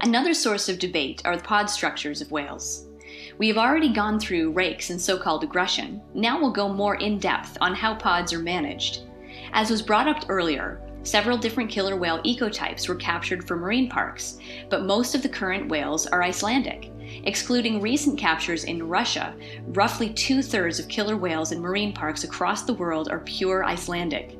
Another source of debate are the pod structures of whales. We have already gone through rakes and so-called aggression. Now we'll go more in depth on how pods are managed. As was brought up earlier, several different killer whale ecotypes were captured for marine parks, but most of the current whales are Icelandic. Excluding recent captures in Russia, roughly 2/3 of killer whales in marine parks across the world are pure Icelandic.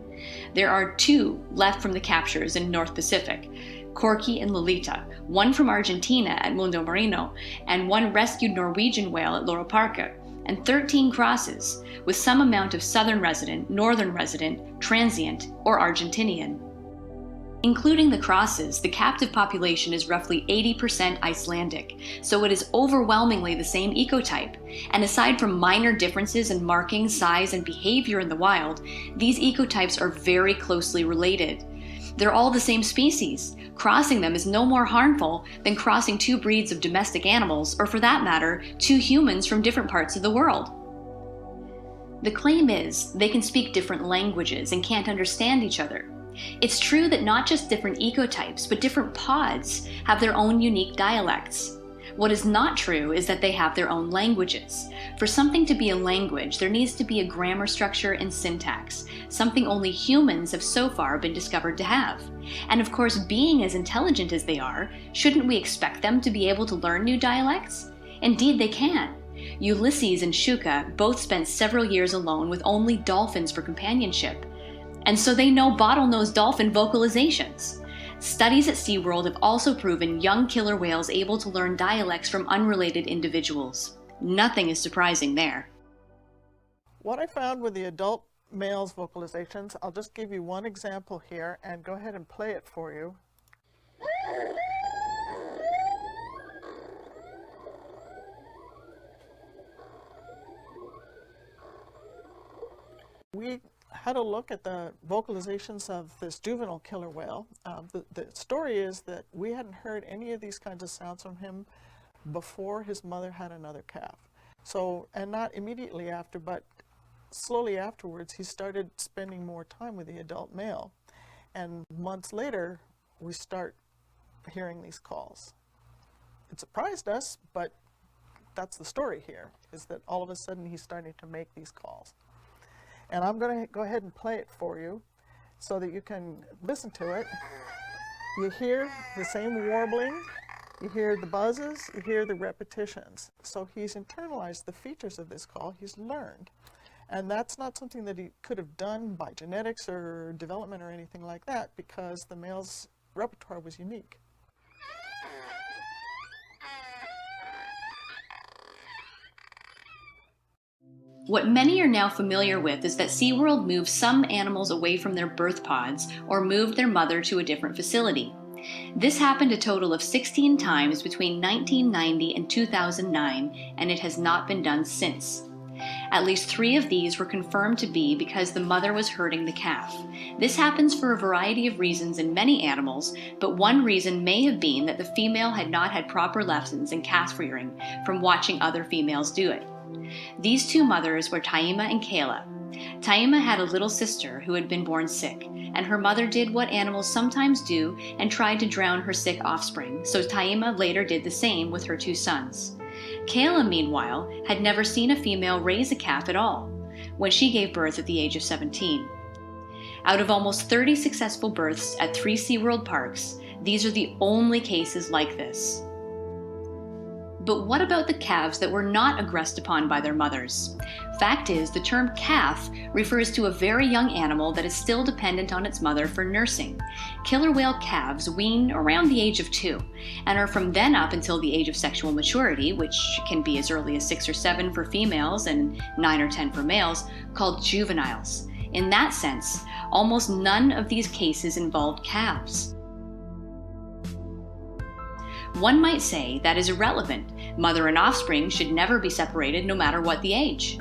There are 2 left from the captures in North Pacific, Corky and Lolita, one from Argentina at Mundo Marino, and one rescued Norwegian whale at Loro Parque, and 13 crosses, with some amount of southern resident, northern resident, transient, or Argentinian. Including the crosses, the captive population is roughly 80% Icelandic, so it is overwhelmingly the same ecotype, and aside from minor differences in marking, size, and behavior in the wild, these ecotypes are very closely related. They're all the same species. Crossing them is no more harmful than crossing 2 breeds of domestic animals, or for that matter, 2 humans from different parts of the world. The claim is they can speak different languages and can't understand each other. It's true that not just different ecotypes, but different pods have their own unique dialects. What is not true is that they have their own languages. For something to be a language, there needs to be a grammar structure and syntax, something only humans have so far been discovered to have. And of course, being as intelligent as they are, shouldn't we expect them to be able to learn new dialects? Indeed, they can. Ulysses and Shuka both spent several years alone with only dolphins for companionship. And so they know bottlenose dolphin vocalizations. Studies at SeaWorld have also proven young killer whales able to learn dialects from unrelated individuals. Nothing is surprising there. What I found with the adult males' vocalizations, I'll just give you one example here and go ahead and play it for you. We had a look at the vocalizations of this juvenile killer whale. The story is that we hadn't heard any of these kinds of sounds from him before his mother had another calf. So, and not immediately after, but slowly afterwards, he started spending more time with the adult male. And months later, we start hearing these calls. It surprised us, but that's the story here, is that all of a sudden he's starting to make these calls. And I'm going to go ahead and play it for you so that you can listen to it. You hear the same warbling, you hear the buzzes, you hear the repetitions. So he's internalized the features of this call, he's learned. And that's not something that he could have done by genetics or development or anything like that, because the male's repertoire was unique. What many are now familiar with is that SeaWorld moved some animals away from their birth pods or moved their mother to a different facility. This happened a total of 16 times between 1990 and 2009, and it has not been done since. At least 3 of these were confirmed to be because the mother was hurting the calf. This happens for a variety of reasons in many animals, but one reason may have been that the female had not had proper lessons in calf rearing from watching other females do it. These 2 mothers were Taima and Kayla. Taima had a little sister who had been born sick, and her mother did what animals sometimes do and tried to drown her sick offspring, so Taima later did the same with her 2 sons. Kayla, meanwhile, had never seen a female raise a calf at all, when she gave birth at the age of 17. Out of almost 30 successful births at 3 SeaWorld parks, these are the only cases like this. But what about the calves that were not aggressed upon by their mothers? Fact is, the term calf refers to a very young animal that is still dependent on its mother for nursing. Killer whale calves wean around the age of 2, and are from then up until the age of sexual maturity, which can be as early as 6 or 7 for females and 9 or 10 for males, called juveniles. In that sense, almost none of these cases involved calves. One might say that is irrelevant. Mother and offspring should never be separated no matter what the age.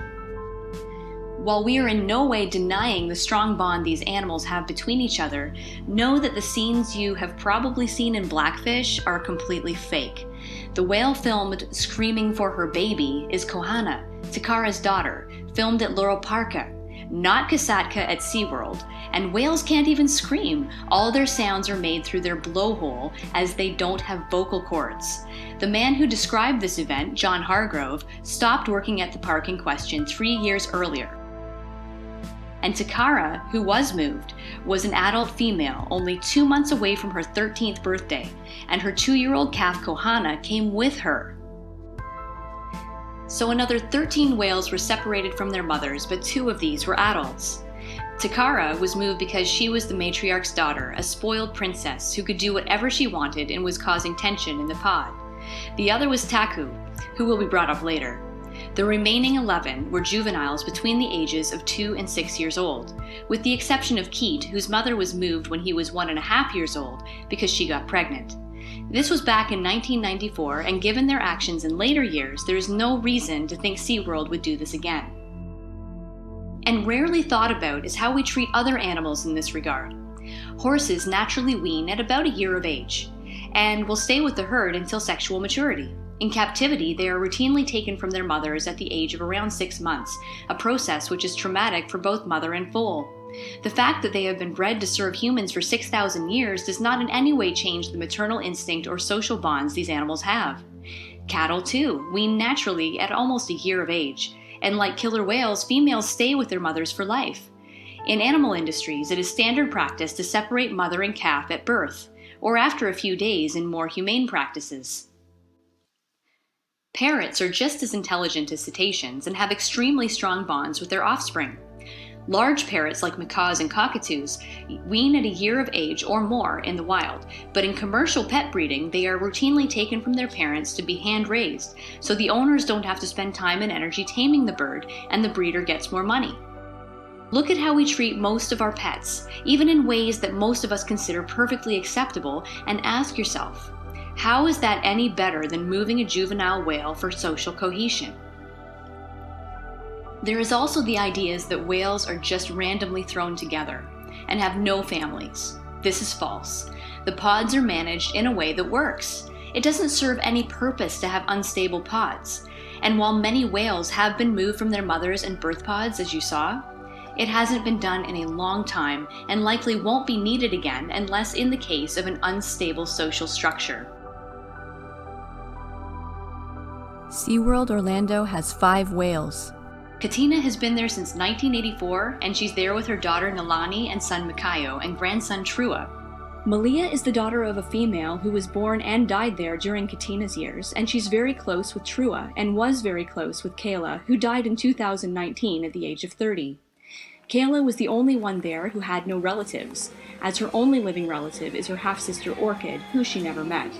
While we are in no way denying the strong bond these animals have between each other, know that the scenes you have probably seen in Blackfish are completely fake. The whale filmed screaming for her baby is Kohana, Takara's daughter, filmed at Loro Parque, not Kasatka at SeaWorld, And whales can't even scream. All their sounds are made through their blowhole, as they don't have vocal cords. The man who described this event, John Hargrove, stopped working at the park in question 3 years earlier. And Takara, who was moved, was an adult female only 2 months away from her 13th birthday, and her 2-year-old calf Kohana came with her. So another 13 whales were separated from their mothers, but 2 of these were adults. Takara was moved because she was the matriarch's daughter, a spoiled princess who could do whatever she wanted and was causing tension in the pod. The other was Taku, who will be brought up later. The remaining 11 were juveniles between the ages of 2 and 6 years old, with the exception of Keat, whose mother was moved when he was 1.5 years old because she got pregnant. This was back in 1994, and given their actions in later years, there is no reason to think SeaWorld would do this again. And rarely thought about is how we treat other animals in this regard. Horses naturally wean at about a year of age, and will stay with the herd until sexual maturity. In captivity, they are routinely taken from their mothers at the age of around 6 months, a process which is traumatic for both mother and foal. The fact that they have been bred to serve humans for 6,000 years does not in any way change the maternal instinct or social bonds these animals have. Cattle, too, wean naturally at almost a year of age, and like killer whales, females stay with their mothers for life. In animal industries, it is standard practice to separate mother and calf at birth, or after a few days in more humane practices. Parrots are just as intelligent as cetaceans and have extremely strong bonds with their offspring. Large parrots like macaws and cockatoos wean at a year of age or more in the wild, but in commercial pet breeding, they are routinely taken from their parents to be hand-raised, so the owners don't have to spend time and energy taming the bird, and the breeder gets more money. Look at how we treat most of our pets, even in ways that most of us consider perfectly acceptable, and ask yourself, how is that any better than moving a juvenile whale for social cohesion? There is also the ideas that whales are just randomly thrown together and have no families. This is false. The pods are managed in a way that works. It doesn't serve any purpose to have unstable pods. And while many whales have been moved from their mothers and birth pods, as you saw, it hasn't been done in a long time and likely won't be needed again unless in the case of an unstable social structure. SeaWorld Orlando has 5 whales. Katina has been there since 1984, and she's there with her daughter Nalani and son Mikayo and grandson Trua. Malia is the daughter of a female who was born and died there during Katina's years, and she's very close with Trua and was very close with Kayla, who died in 2019 at the age of 30. Kayla was the only one there who had no relatives, as her only living relative is her half-sister Orchid, who she never met.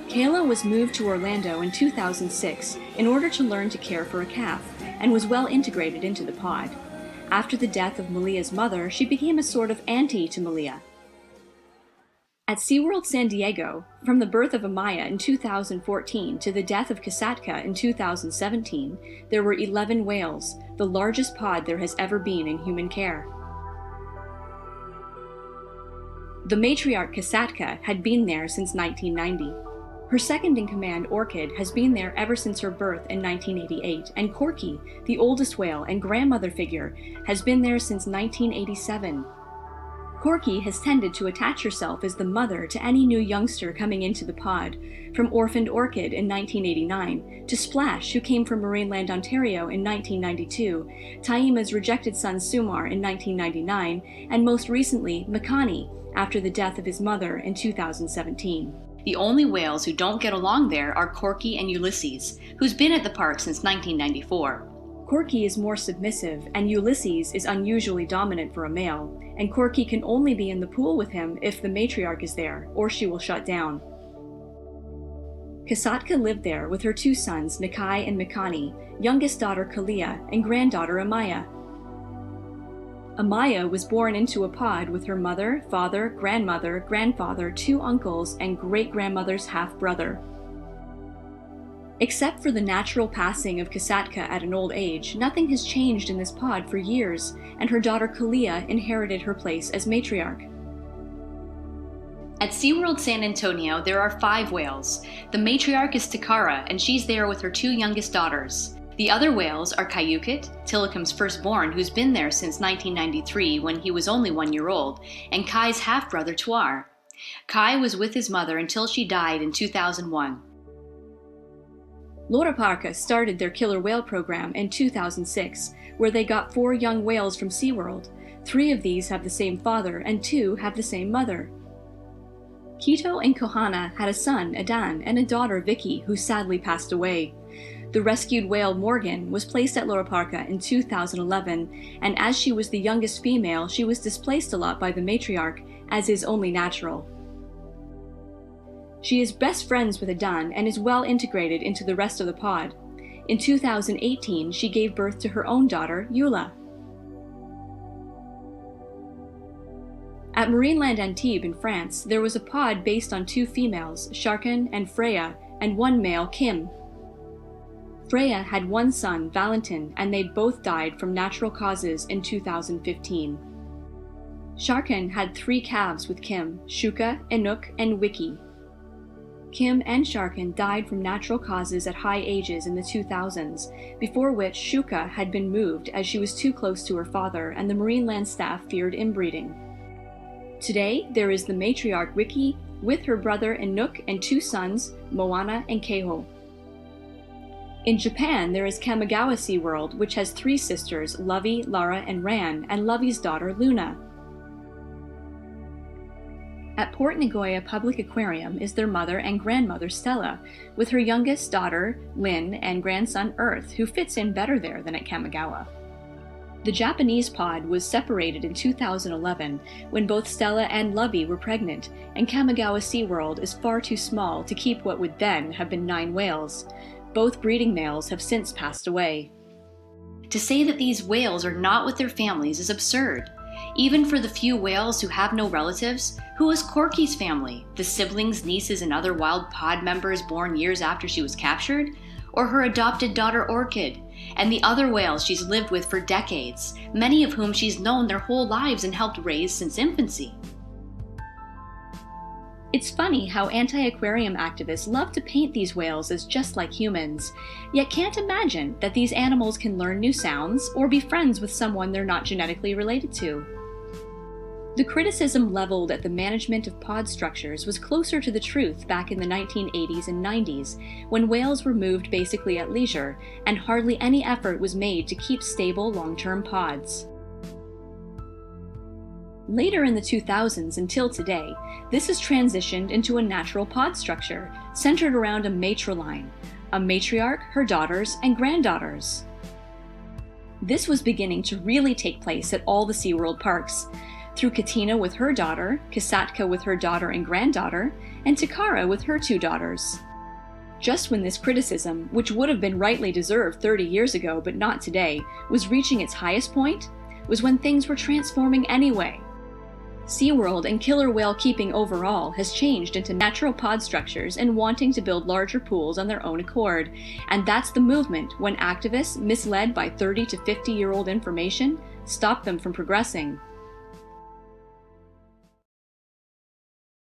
Kayla was moved to Orlando in 2006 in order to learn to care for a calf, and was well integrated into the pod. After the death of Malia's mother, she became a sort of auntie to Malia. At SeaWorld San Diego, from the birth of Amaya in 2014 to the death of Kasatka in 2017, there were 11 whales, the largest pod there has ever been in human care. The matriarch Kasatka had been there since 1990. Her second-in-command, Orchid, has been there ever since her birth in 1988, and Corky, the oldest whale and grandmother figure, has been there since 1987. Corky has tended to attach herself as the mother to any new youngster coming into the pod, from orphaned Orchid in 1989, to Splash, who came from Marineland, Ontario in 1992, Taima's rejected son Sumar in 1999, and most recently, Makani, after the death of his mother in 2017. The only whales who don't get along there are Corky and Ulysses, who's been at the park since 1994. Corky is more submissive, and Ulysses is unusually dominant for a male, and Corky can only be in the pool with him if the matriarch is there, or she will shut down. Kasatka lived there with her 2 sons, Nakai and Makani, youngest daughter Kalia, and granddaughter Amaya. Amaya was born into a pod with her mother, father, grandmother, grandfather, 2 uncles, and great-grandmother's half-brother. Except for the natural passing of Kasatka at an old age, nothing has changed in this pod for years, and her daughter Kalia inherited her place as matriarch. At SeaWorld San Antonio, there are 5 whales. The matriarch is Takara, and she's there with her 2 youngest daughters. The other whales are Kayukit, Tilikum's firstborn, who's been there since 1993 when he was only 1 year old, and Kai's half-brother Tuar. Kai was with his mother until she died in 2001. Loro Parque started their killer whale program in 2006, where they got 4 young whales from SeaWorld. 3 of these have the same father and 2 have the same mother. Quito and Kohana had a son, Adan, and a daughter, Vicky, who sadly passed away. The rescued whale Morgan was placed at Loro Parque in 2011, and as she was the youngest female, she was displaced a lot by the matriarch, as is only natural. She is best friends with Adan and is well integrated into the rest of the pod. In 2018, she gave birth to her own daughter, Eula. At Marineland Antibes in France, there was a pod based on 2 females, Sharkin and Freya, and 1 male, Kim. Freya had 1 son, Valentin, and they both died from natural causes in 2015. Sharkin had 3 calves with Kim, Shuka, Inuk, and Wiki. Kim and Sharkin died from natural causes at high ages in the 2000s, before which Shuka had been moved as she was too close to her father and the Marineland staff feared inbreeding. Today, there is the matriarch Wiki with her brother Inuk and 2 sons, Moana and Keiho. In Japan, there is Kamogawa SeaWorld, which has 3 sisters, Lovey, Lara, and Ran, and Lovey's daughter, Luna. At Port Nagoya Public Aquarium is their mother and grandmother, Stella, with her youngest daughter, Lynn, and grandson, Earth, who fits in better there than at Kamogawa. The Japanese pod was separated in 2011 when both Stella and Lovey were pregnant, and Kamogawa SeaWorld is far too small to keep what would then have been 9 whales. Both breeding males have since passed away. To say that these whales are not with their families is absurd. Even for the few whales who have no relatives, who is Corky's family? The siblings, nieces, and other wild pod members born years after she was captured? Or her adopted daughter Orchid? And the other whales she's lived with for decades, many of whom she's known their whole lives and helped raise since infancy. It's funny how anti-aquarium activists love to paint these whales as just like humans, yet can't imagine that these animals can learn new sounds or be friends with someone they're not genetically related to. The criticism leveled at the management of pod structures was closer to the truth back in the 1980s and 90s, when whales were moved basically at leisure, and hardly any effort was made to keep stable long-term pods. Later in the 2000s until today, this has transitioned into a natural pod structure, centered around a matriline, a matriarch, her daughters, and granddaughters. This was beginning to really take place at all the SeaWorld parks, through Katina with her daughter, Kasatka with her daughter and granddaughter, and Takara with her 2 daughters. Just when this criticism, which would have been rightly deserved 30 years ago but not today, was reaching its highest point, was when things were transforming anyway. SeaWorld and killer whale keeping overall has changed into natural pod structures and wanting to build larger pools on their own accord, and that's the movement when activists, misled by 30 to 50-year-old information, stop them from progressing.